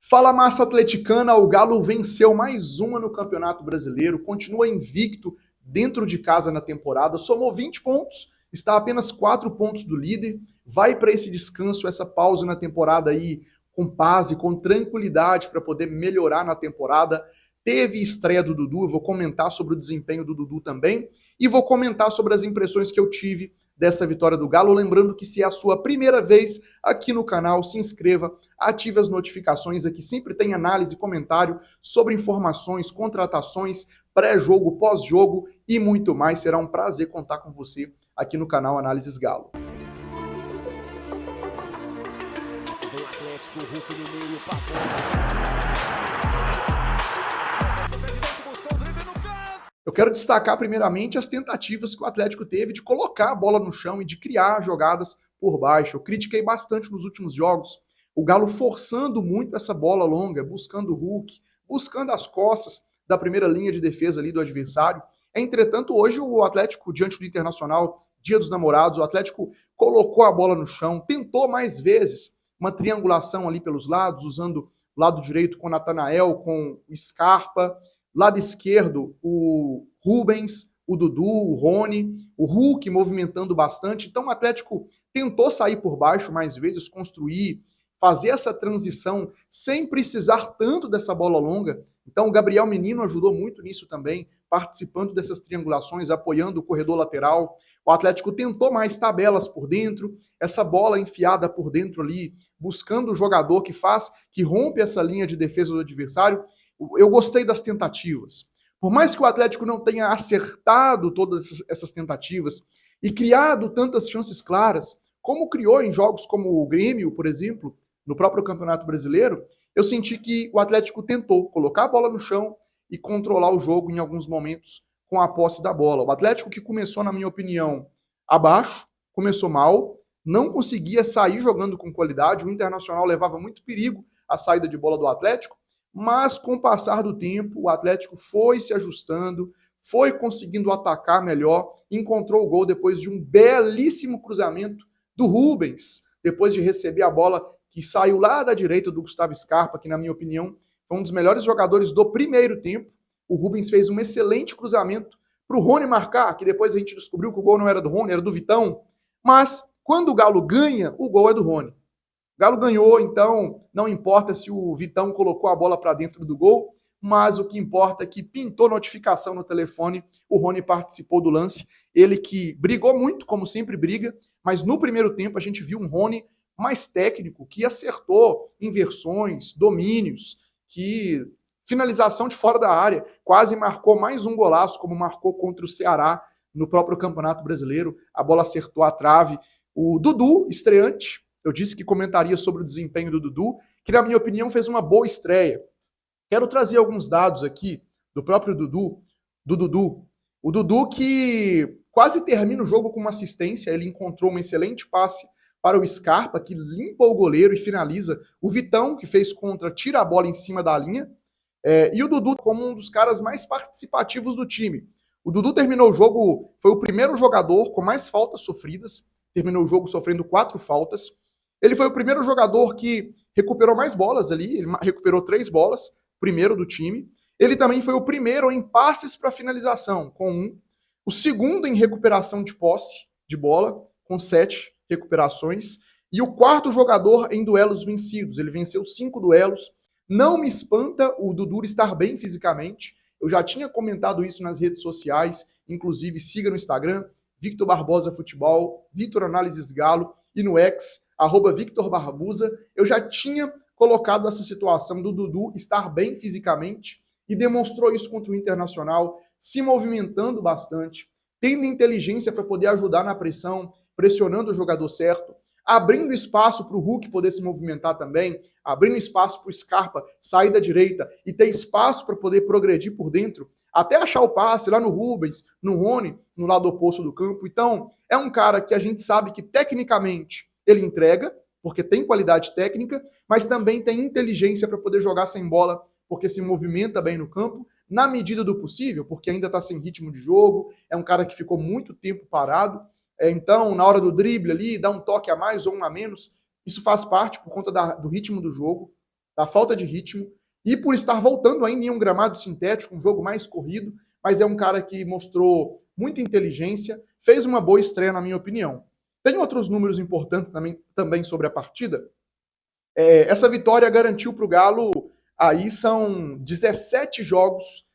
Fala, massa atleticana, o Galo venceu mais uma no Campeonato Brasileiro, continua invicto dentro de casa na temporada, somou 20 pontos, está a apenas 4 pontos do líder, vai para esse descanso, essa pausa na temporada aí com paz e com tranquilidade para poder melhorar na temporada. Teve estreia do Dudu, eu vou comentar sobre o desempenho do Dudu também e vou comentar sobre as impressões que eu tive dessa vitória do Galo, lembrando que se é a sua primeira vez aqui no canal, se inscreva, ative as notificações, aqui sempre tem análise e comentário sobre informações, contratações, pré-jogo, pós-jogo e muito mais. Será um prazer contar com você aqui no canal Análises Galo. Eu quero destacar primeiramente as tentativas que o Atlético teve de colocar a bola no chão e de criar jogadas por baixo. Eu critiquei bastante nos últimos jogos o Galo forçando muito essa bola longa, buscando o Hulk, buscando as costas da primeira linha de defesa ali do adversário. Entretanto, hoje o Atlético, diante do Internacional, Dia dos Namorados, o Atlético colocou a bola no chão, tentou mais vezes uma triangulação ali pelos lados, usando o lado direito com o Natanael, com o Scarpa, lado esquerdo o Rubens, o Dudu, o Rony, o Hulk movimentando bastante. Então o Atlético tentou sair por baixo mais vezes, construir, fazer essa transição sem precisar tanto dessa bola longa. Então o Gabriel Menino ajudou muito nisso também, participando dessas triangulações, apoiando o corredor lateral. O Atlético tentou mais tabelas por dentro, essa bola enfiada por dentro ali, buscando o jogador que rompe essa linha de defesa do adversário. Eu gostei das tentativas. Por mais que o Atlético não tenha acertado todas essas tentativas e criado tantas chances claras, como criou em jogos como o Grêmio, por exemplo, no próprio Campeonato Brasileiro, eu senti que o Atlético tentou colocar a bola no chão e controlar o jogo em alguns momentos com a posse da bola. O Atlético que começou, na minha opinião, abaixo, começou mal, não conseguia sair jogando com qualidade, o Internacional levava muito perigo à saída de bola do Atlético, mas com o passar do tempo, o Atlético foi se ajustando, foi conseguindo atacar melhor, encontrou o gol depois de um belíssimo cruzamento do Rubens, depois de receber a bola que saiu lá da direita do Gustavo Scarpa, que na minha opinião foi um dos melhores jogadores do primeiro tempo. O Rubens fez um excelente cruzamento para o Rony marcar, que depois a gente descobriu que o gol não era do Rony, era do Vitão. Mas quando o Galo ganha, o gol é do Rony. O Galo ganhou, então não importa se o Vitão colocou a bola para dentro do gol, mas o que importa é que pintou notificação no telefone, o Rony participou do lance, ele que brigou muito, como sempre briga, mas no primeiro tempo a gente viu um Rony mais técnico, que acertou inversões, domínios, que finalização de fora da área, quase marcou mais um golaço, como marcou contra o Ceará no próprio Campeonato Brasileiro, a bola acertou a trave. O Dudu, estreante, eu disse que comentaria sobre o desempenho do Dudu, que na minha opinião fez uma boa estreia. Quero trazer alguns dados aqui do próprio Dudu, do Dudu. O Dudu que quase termina o jogo com uma assistência, ele encontrou um excelente passe para o Scarpa, que limpa o goleiro e finaliza. O Vitão, que fez contra, tira a bola em cima da linha. E o Dudu como um dos caras mais participativos do time. O Dudu terminou o jogo, foi o primeiro jogador com mais faltas sofridas, terminou o jogo sofrendo 4 faltas. Ele foi o primeiro jogador que recuperou mais bolas ali, ele recuperou 3 bolas, primeiro do time. Ele também foi o primeiro em passes para finalização, com 1. O segundo em recuperação de posse de bola, com 7 recuperações. E o quarto jogador em duelos vencidos. Ele venceu 5 duelos. Não me espanta o Dudu estar bem fisicamente. Eu já tinha comentado isso nas redes sociais, inclusive siga no Instagram, Victor Barbosa Futebol, Vitor Análises Galo, e no X, @Victor Barbusa. Eu já tinha colocado essa situação do Dudu estar bem fisicamente e demonstrou isso contra o Internacional, se movimentando bastante, tendo inteligência para poder ajudar na pressão, pressionando o jogador certo, abrindo espaço para o Hulk poder se movimentar também, abrindo espaço para o Scarpa sair da direita e ter espaço para poder progredir por dentro, até achar o passe lá no Rubens, no Rony, no lado oposto do campo. Então, é um cara que a gente sabe que tecnicamente ele entrega, porque tem qualidade técnica, mas também tem inteligência para poder jogar sem bola, porque se movimenta bem no campo, na medida do possível, porque ainda está sem ritmo de jogo, é um cara que ficou muito tempo parado. Então, na hora do drible ali, dá um toque a mais ou um a menos, isso faz parte por conta do ritmo do jogo. da falta de ritmo e por estar voltando ainda em um gramado sintético, um jogo mais corrido, mas é um cara que mostrou muita inteligência, fez uma boa estreia, na minha opinião. Tem outros números importantes também sobre a partida. Essa vitória garantiu para o Galo, aí são 17 jogos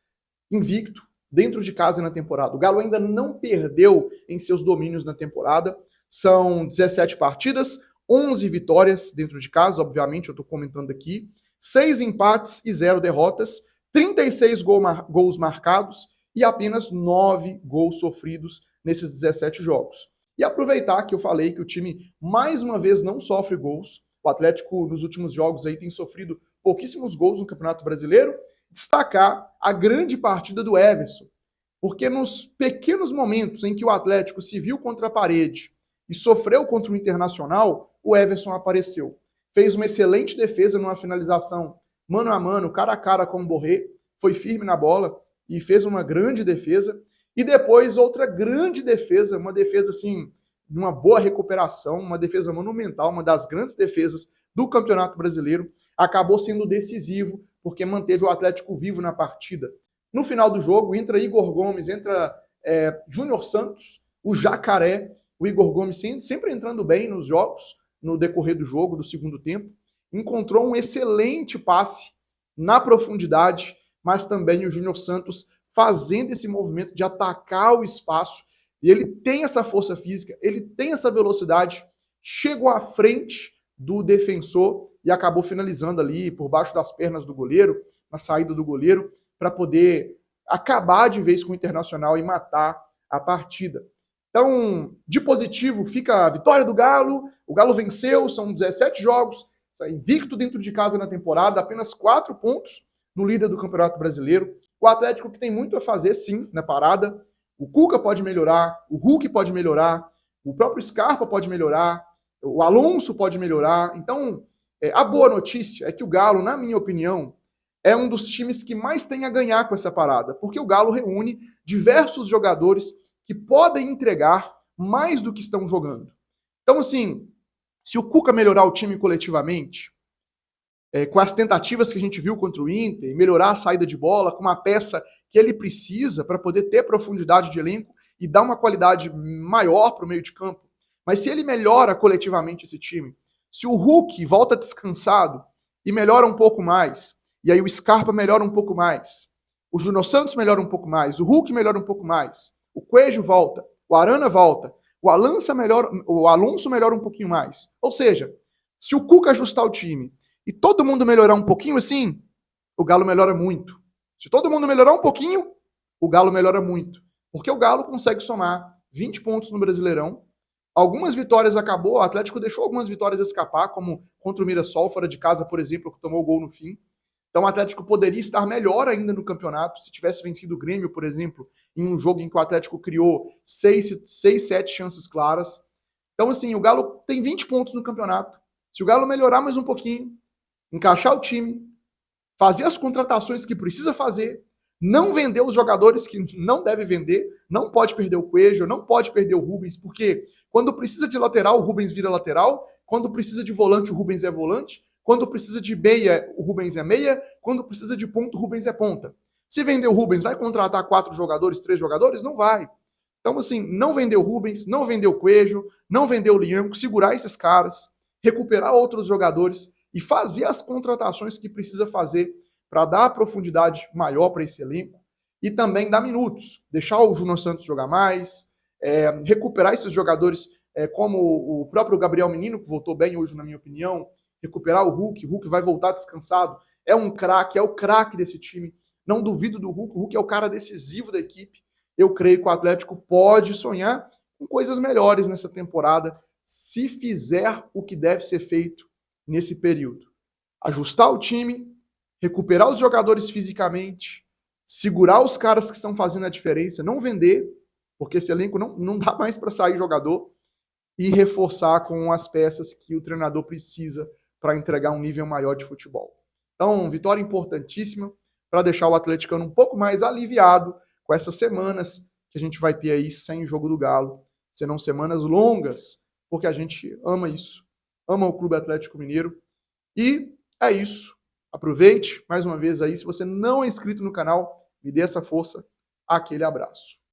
invicto dentro de casa na temporada. O Galo ainda não perdeu em seus domínios na temporada. São 17 partidas, 11 vitórias dentro de casa, obviamente, eu estou comentando aqui, 6 empates e 0 derrotas, 36 gols marcados e apenas 9 gols sofridos nesses 17 jogos. E aproveitar que eu falei que o time, mais uma vez, não sofre gols. O Atlético, nos últimos jogos, aí tem sofrido pouquíssimos gols no Campeonato Brasileiro. Destacar a grande partida do Everson, porque nos pequenos momentos em que o Atlético se viu contra a parede e sofreu contra o Internacional, o Everson apareceu. Fez uma excelente defesa numa finalização mano a mano, cara a cara com o Borré, foi firme na bola e fez uma grande defesa. E depois outra grande defesa, uma defesa assim, de uma boa recuperação, uma defesa monumental, uma das grandes defesas do Campeonato Brasileiro, acabou sendo decisivo, porque manteve o Atlético vivo na partida. No final do jogo, entra Igor Gomes, entra Júnior Santos, o Jacaré, o Igor Gomes sempre entrando bem nos jogos, no decorrer do jogo, do segundo tempo, encontrou um excelente passe na profundidade, mas também o Júnior Santos fazendo esse movimento de atacar o espaço, e ele tem essa força física, ele tem essa velocidade, chegou à frente do defensor e acabou finalizando ali por baixo das pernas do goleiro, na saída do goleiro, para poder acabar de vez com o Internacional e matar a partida. Então, de positivo fica a vitória do Galo, o Galo venceu, são 17 jogos, invicto dentro de casa na temporada, apenas 4 pontos no líder do Campeonato Brasileiro. O Atlético que tem muito a fazer, sim, na parada. O Cuca pode melhorar, o Hulk pode melhorar, o próprio Scarpa pode melhorar, o Alonso pode melhorar. Então, a boa notícia é que o Galo, na minha opinião, é um dos times que mais tem a ganhar com essa parada, porque o Galo reúne diversos jogadores que podem entregar mais do que estão jogando. Então, assim, se o Cuca melhorar o time coletivamente, com as tentativas que a gente viu contra o Inter, melhorar a saída de bola, com uma peça que ele precisa para poder ter profundidade de elenco e dar uma qualidade maior para o meio de campo. Mas se ele melhora coletivamente esse time, se o Hulk volta descansado e melhora um pouco mais, e aí o Scarpa melhora um pouco mais, o Júnior Santos melhora um pouco mais, o Hulk melhora um pouco mais, o Coelho volta, o Arana volta, o Alonso melhora um pouquinho mais. Ou seja, se o Cuca ajustar o time e todo mundo melhorar um pouquinho assim, o Galo melhora muito. Se todo mundo melhorar um pouquinho, o Galo melhora muito. Porque o Galo consegue somar 20 pontos no Brasileirão. Algumas vitórias acabou, o Atlético deixou algumas vitórias escapar, como contra o Mirassol, fora de casa, por exemplo, que tomou o gol no fim. Então o Atlético poderia estar melhor ainda no campeonato, se tivesse vencido o Grêmio, por exemplo, em um jogo em que o Atlético criou 6, 7 chances claras. Então, assim, o Galo tem 20 pontos no campeonato. Se o Galo melhorar mais um pouquinho, encaixar o time, fazer as contratações que precisa fazer, não vender os jogadores que não deve vender, não pode perder o Coelho, não pode perder o Rubens, porque quando precisa de lateral, o Rubens vira lateral, quando precisa de volante, o Rubens é volante, quando precisa de meia, o Rubens é meia, quando precisa de ponta, o Rubens é ponta. Se vender o Rubens, vai contratar 4 jogadores, 3 jogadores? Não vai. Então, assim, não vender o Rubens, não vender o Coelho, não vender o Lianco, segurar esses caras, recuperar outros jogadores e fazer as contratações que precisa fazer para dar profundidade maior para esse elenco e também dar minutos, deixar o Júnior Santos jogar mais, recuperar esses jogadores como o próprio Gabriel Menino, que voltou bem hoje, na minha opinião, recuperar o Hulk vai voltar descansado, é um craque, é o craque desse time, não duvido do Hulk, o Hulk é o cara decisivo da equipe, eu creio que o Atlético pode sonhar com coisas melhores nessa temporada, se fizer o que deve ser feito nesse período. Ajustar o time, recuperar os jogadores fisicamente, segurar os caras que estão fazendo a diferença, não vender, porque esse elenco não dá mais para sair jogador, e reforçar com as peças que o treinador precisa para entregar um nível maior de futebol. Então, vitória importantíssima para deixar o atleticano um pouco mais aliviado com essas semanas que a gente vai ter aí sem jogo do Galo. Serão semanas longas, porque a gente ama isso. Ama o Clube Atlético Mineiro. E é isso. Aproveite mais uma vez aí, se você não é inscrito no canal, me dê essa força. Aquele abraço.